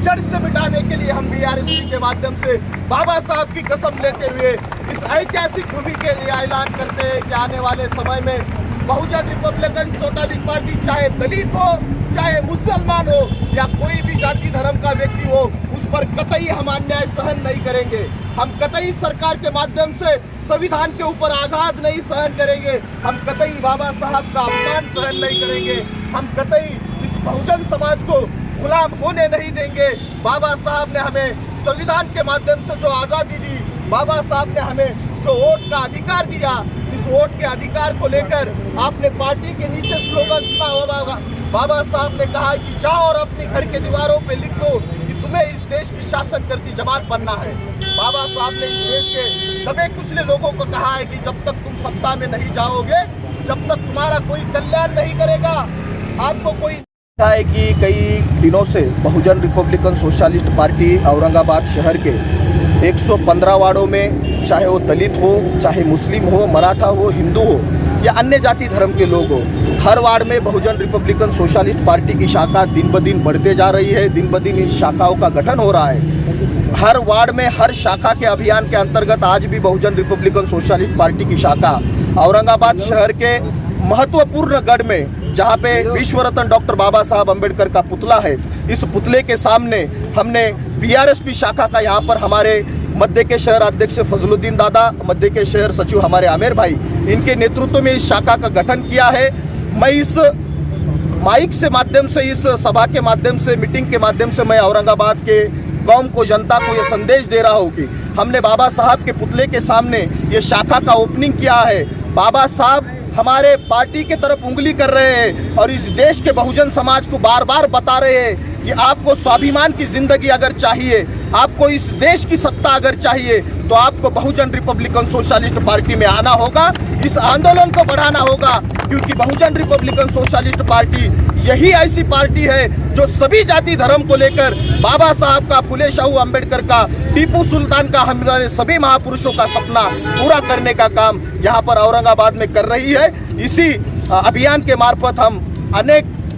जड़ से मिटाने के लिए हम बीआरएसपी के माध्यम से बाबा साहब की कसम लेते हुए इस ऐतिहासिक भूमि के लिए ऐलान करते हैं कि आने वाले समय में बहुजन रिपब्लिकन सोशलिस्ट पार्टी चाहे दलित हो, चाहे मुसलमान हो या कोई भी जाति धर्म का व्यक्ति हो, उस पर कतई हम अन्याय सहन नहीं करेंगे। हम कतई सरकार के माध्यम से संविधान के ऊपर आघात नहीं सहन करेंगे। हम कतई बाबा साहब का अपमान सहन नहीं करेंगे। हम कतई इस बहुजन समाज को गुलाम होने नहीं देंगे। बाबा साहब ने हमें संविधान के माध्यम से जो आज़ादी दी, बाबा साहब ने हमें जो वोट का अधिकार दिया, इस वोट के अधिकार को लेकर आपने पार्टी के नीचे स्लोगन सुना होगा। बाबा साहब ने कहा कि जाओ और अपने घर के दीवारों पे लिख दो कि तुम्हें इस देश की शासन करती जमात बनना है। बाबा साहब ने इस देश के दबे कुचले लोगों को कहा है कि जब तक तुम सत्ता में नहीं जाओगे, जब तक तुम्हारा कोई कल्याण नहीं करेगा, आपको कोई है कि कई दिनों से बहुजन रिपब्लिकन सोशलिस्ट पार्टी औरंगाबाद शहर के 115 वार्डों में, चाहे वो दलित हो, चाहे मुस्लिम हो, मराठा हो, हिंदू हो या अन्य जाति धर्म के लोग हो, हर वार्ड में बहुजन रिपब्लिकन सोशलिस्ट पार्टी की शाखा दिन ब दिन बढ़ते जा रही है। दिन ब दिन इन शाखाओं का गठन हो रहा है। हर वार्ड में हर शाखा के अभियान के अंतर्गत आज भी बहुजन रिपब्लिकन सोशलिस्ट पार्टी की शाखा औरंगाबाद शहर के महत्वपूर्ण गढ़ में, जहाँ पे विश्व रत्न डॉक्टर बाबा साहब अम्बेडकर का पुतला है, इस पुतले के सामने हमने बीआरएसपी शाखा का यहाँ पर हमारे मध्य के शहर अध्यक्ष फजलुद्दीन दादा, मध्य के शहर सचिव हमारे आमिर भाई, इनके नेतृत्व में इस शाखा का गठन किया है। मैं इस माइक से माध्यम से, इस सभा के माध्यम से, मीटिंग के माध्यम से मैं औरंगाबाद के कौम को, जनता को ये संदेश दे रहा हूँ कि हमने बाबा साहब के पुतले के सामने ये शाखा का ओपनिंग किया है। बाबा साहब हमारे पार्टी के तरफ उंगली कर रहे हैं और इस देश के बहुजन समाज को बार बार बता रहे हैं कि आपको स्वाभिमान की जिंदगी अगर चाहिए, आपको इस देश की सत्ता अगर चाहिए, तो आपको बहुजन रिपब्लिकन सोशलिस्ट पार्टी में आना होगा, इस आंदोलन को बढ़ाना होगा। क्योंकि बहुजन रिपब्लिकन सोशलिस्ट पार्टी यही ऐसी पार्टी है जो सभी जाति धर्म को लेकर बाबा साहब का, फुले शाहू अम्बेडकर का, टीपू सुल्तान का, हमारे सभी महापुरुषों का सपना पूरा करने का काम यहाँ पर औरंगाबाद में कर रही है। इसी अभियान के मार्फत हम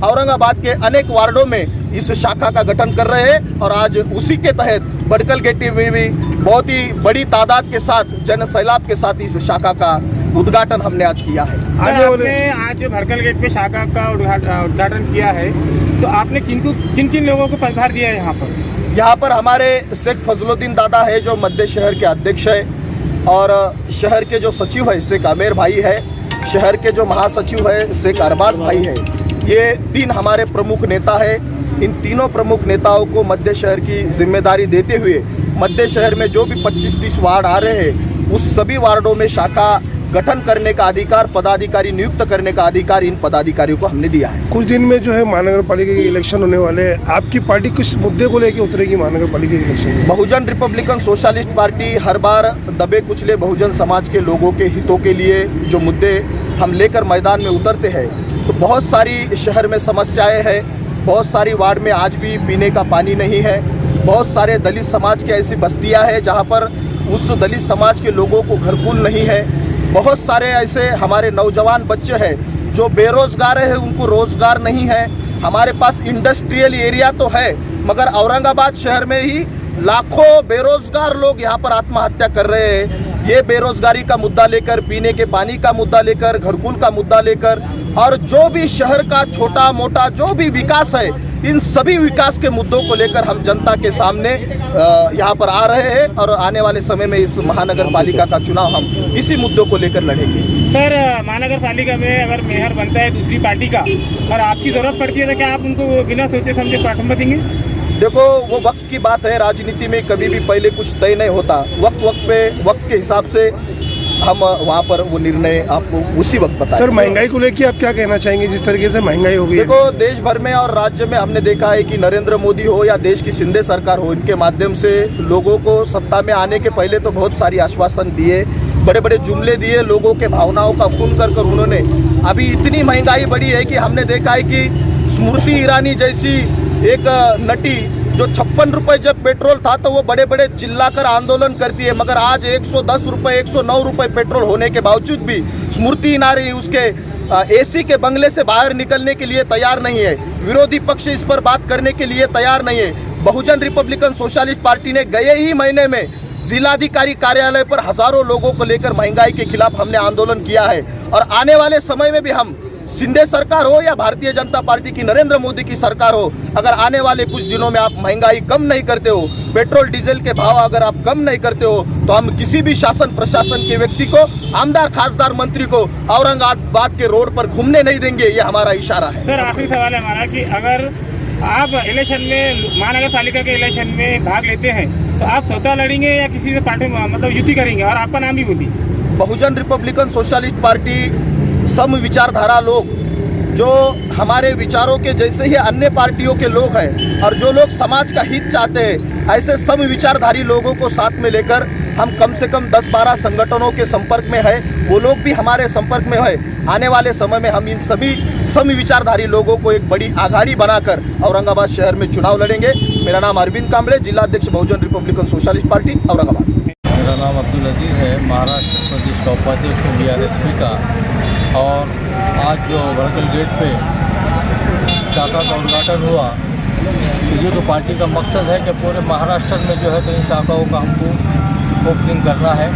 औरंगाबाद के अनेक वार्डों में इस शाखा का गठन कर रहे हैं और आज उसी के तहत बड़कल गेटी में भी बहुत ही बड़ी तादाद के साथ, जन सैलाब के साथ इस शाखा का उद्घाटन हमने आज किया है। आपने आज जो भड़कल गेट पे शाखा का उद्घाटन किया है, तो आपने किन किन लोगों को पदभार दिया है यहाँ पर? यहाँ पर हमारे शेख फजलुद्दीन दादा है जो मध्य शहर के अध्यक्ष है, और शहर के जो सचिव है शेख आमिर भाई है, शहर के जो महासचिव है शेख अरबाज भाई है। ये 3 हमारे प्रमुख नेता है। इन तीनों प्रमुख नेताओं को मध्य शहर की जिम्मेदारी देते हुए मध्य शहर में जो भी 25-30 वार्ड आ रहे हैं, उस सभी वार्डों में शाखा गठन करने का अधिकार, पदाधिकारी नियुक्त करने का अधिकार इन पदाधिकारियों को हमने दिया है। कुछ दिन में जो है महानगर पालिका के इलेक्शन होने वाले हैं, आपकी पार्टी किस मुद्दे को लेकर उतरेगी महानगर पालिका के इलेक्शन में? बहुजन रिपब्लिकन सोशलिस्ट पार्टी हर बार दबे कुचले बहुजन समाज के लोगों के हितों के लिए जो मुद्दे हम लेकर मैदान में उतरते हैं, तो बहुत सारी शहर में समस्याएं हैं। बहुत सारी वार्ड में आज भी पीने का पानी नहीं है। बहुत सारे दलित समाज की ऐसी बस्तियां हैं जहां पर उस दलित समाज के लोगों को घरकुल नहीं है। बहुत सारे ऐसे हमारे नौजवान बच्चे हैं जो बेरोजगार हैं, उनको रोजगार नहीं है। हमारे पास इंडस्ट्रियल एरिया तो है, मगर औरंगाबाद शहर में ही लाखों बेरोजगार लोग यहाँ पर आत्महत्या कर रहे हैं। ये बेरोजगारी का मुद्दा लेकर, पीने के पानी का मुद्दा लेकर, घरकुल का मुद्दा लेकर, और जो भी शहर का छोटा मोटा जो भी विकास है, इन सभी विकास के मुद्दों को लेकर हम जनता के सामने यहाँ पर आ रहे हैं और आने वाले समय में इस महानगर पालिका का चुनाव हम इसी मुद्दों को लेकर लड़ेंगे। सर, महानगर पालिका में अगर मेयर बनता है दूसरी पार्टी का और आपकी जरूरत पड़ती है, तो क्या आप उनको बिना सोचे समझे प्राथमिकता देंगे? देखो, वो वक्त की बात है। राजनीति में कभी भी पहले कुछ तय नहीं होता। वक्त के हिसाब से हम वहाँ पर वो निर्णय आपको उसी वक्त बताएं। सर, महंगाई को लेकर आप क्या कहना चाहेंगे? जिस तरीके से महंगाई हो गई, देखो, देश भर में और राज्य में हमने देखा है कि नरेंद्र मोदी हो या देश की शिंदे सरकार हो, इनके माध्यम से लोगों को सत्ता में आने के पहले तो बहुत सारी आश्वासन दिए, बड़े बड़े जुमले दिए, लोगों के भावनाओं का खून कर उन्होंने अभी इतनी महंगाई बढ़ी है कि हमने देखा है कि स्मृति ईरानी जैसी एक नटी जो 56 रुपये जब पेट्रोल था तो वो बड़े बड़े चिल्लाकर आंदोलन करती है, मगर आज 110 रुपये 109 रुपये पेट्रोल होने के बावजूद भी स्मृति ईरानी उसके एसी के बंगले से बाहर निकलने के लिए तैयार नहीं है। विरोधी पक्ष इस पर बात करने के लिए तैयार नहीं है। बहुजन रिपब्लिकन सोशलिस्ट पार्टी ने गए ही महीने में जिलाधिकारी कार्यालय पर हजारों लोगों को लेकर महंगाई के खिलाफ हमने आंदोलन किया है। और आने वाले समय में भी हम, शिंदे सरकार हो या भारतीय जनता पार्टी की नरेंद्र मोदी की सरकार हो, अगर आने वाले कुछ दिनों में आप महंगाई कम नहीं करते हो, पेट्रोल डीजल के भाव अगर आप कम नहीं करते हो, तो हम किसी भी शासन प्रशासन के व्यक्ति को, आमदार खासदार मंत्री को औरंगाबाद के रोड पर घूमने नहीं देंगे। ये हमारा इशारा है। सर आखिरी सवाल है हमारा कि अगर आप इलेक्शन में, महानगर पालिका के इलेक्शन में भाग लेते हैं, तो आप स्वतः लड़ेंगे या किसी से पार्टी मतलब युति करेंगे? और आपका नाम भी बोलिए। बहुजन रिपब्लिकन सोशलिस्ट पार्टी सम विचारधारा लोग, जो हमारे विचारों के जैसे ही अन्य पार्टियों के लोग हैं और जो लोग समाज का हित चाहते हैं, ऐसे सम विचारधारी लोगों को साथ में लेकर हम कम से कम 10-12 संगठनों के संपर्क में है। वो लोग भी हमारे संपर्क में है। आने वाले समय में हम इन सभी सम विचारधारी लोगों को एक बड़ी आघाड़ी बनाकर औरंगाबाद शहर में चुनाव लड़ेंगे। मेरा नाम अरविंद कांबळे, जिलाध्यक्ष बहुजन रिपब्लिकन सोशलिस्ट पार्टी औरंगाबाद। मेरा नाम अब्दुल अजीज़ है, महाराष्ट्र प्रदेश का उपाध्यक्ष हूँ BRSP का। और आज जो भड़कल गेट पे शाखा का उद्घाटन हुआ, ये तो पार्टी का मकसद है कि पूरे महाराष्ट्र में जो है कई शाखाओं का हमको ओपनिंग करना है।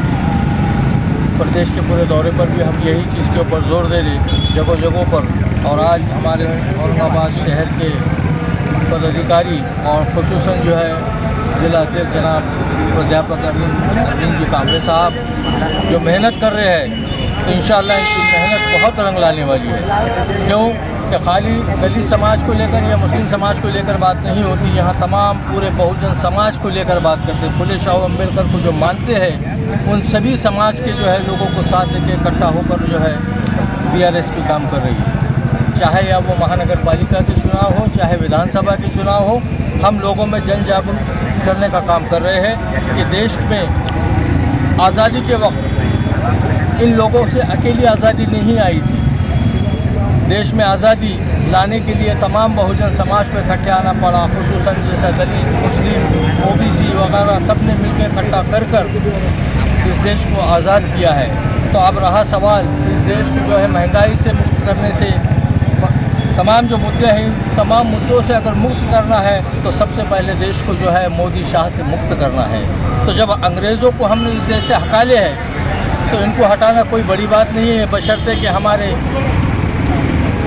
प्रदेश के पूरे दौरे पर भी हम यही चीज़ के ऊपर जोर दे रहे जगह जगहों पर। और आज हमारे औरंगाबाद शहर के पदाधिकारी और खुसूसन जो है जिला अध्यक्ष जनाब प्राध्यापक अरविंद जी कांबळे साहब जो मेहनत कर रहे हैं, तो इंशाअल्लाह इनकी मेहनत बहुत रंग लाने वाली है। क्यों कि खाली दलित समाज को लेकर या मुस्लिम समाज को लेकर बात नहीं होती, यहाँ तमाम पूरे बहुजन समाज को लेकर बात करते हैं। फुले शाह अम्बेडकर को जो मानते हैं, उन सभी समाज के जो है लोगों को साथ लेके इकट्ठा होकर जो है BRSP काम कर रही है। चाहे या वो महानगर पालिका के चुनाव हो, चाहे विधानसभा के चुनाव हो, हम लोगों में जन जागरूक करने का काम कर रहे हैं कि देश में आज़ादी के वक्त इन लोगों से अकेली आज़ादी नहीं आई थी। देश में आज़ादी लाने के लिए तमाम बहुजन समाज को इकट्ठे आना पड़ा, खुसूसन जैसा दलित, मुस्लिम, OBC वगैरह सब ने मिलकर इकट्ठा कर इस देश को आज़ाद किया है। तो अब रहा सवाल इस देश को जो है महंगाई से मुक्त करने से, तमाम जो मुद्दे हैं, इन तमाम मुद्दों से अगर मुक्त करना है तो सबसे पहले देश को जो है मोदी शाह से मुक्त करना है। तो जब अंग्रेज़ों को हमने इस देश से हकाले हैं, तो इनको हटाना कोई बड़ी बात नहीं है, बशर्ते कि हमारे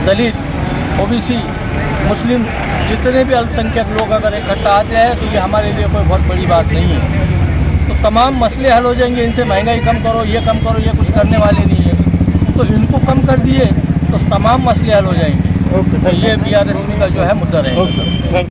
दलित, OBC, मुस्लिम जितने भी अल्पसंख्यक लोग अगर इकट्ठा आते हैं तो ये हमारे लिए कोई बहुत बड़ी बात नहीं है। तो तमाम मसले हल हो जाएंगे। इनसे महंगाई कम करो, ये कम करो, ये कुछ करने वाले नहीं है। तो इनको कम कर दिए तो तमाम मसले हल हो जाएंगे। तो ये BRSP का जो है मुद्दा रहेगा।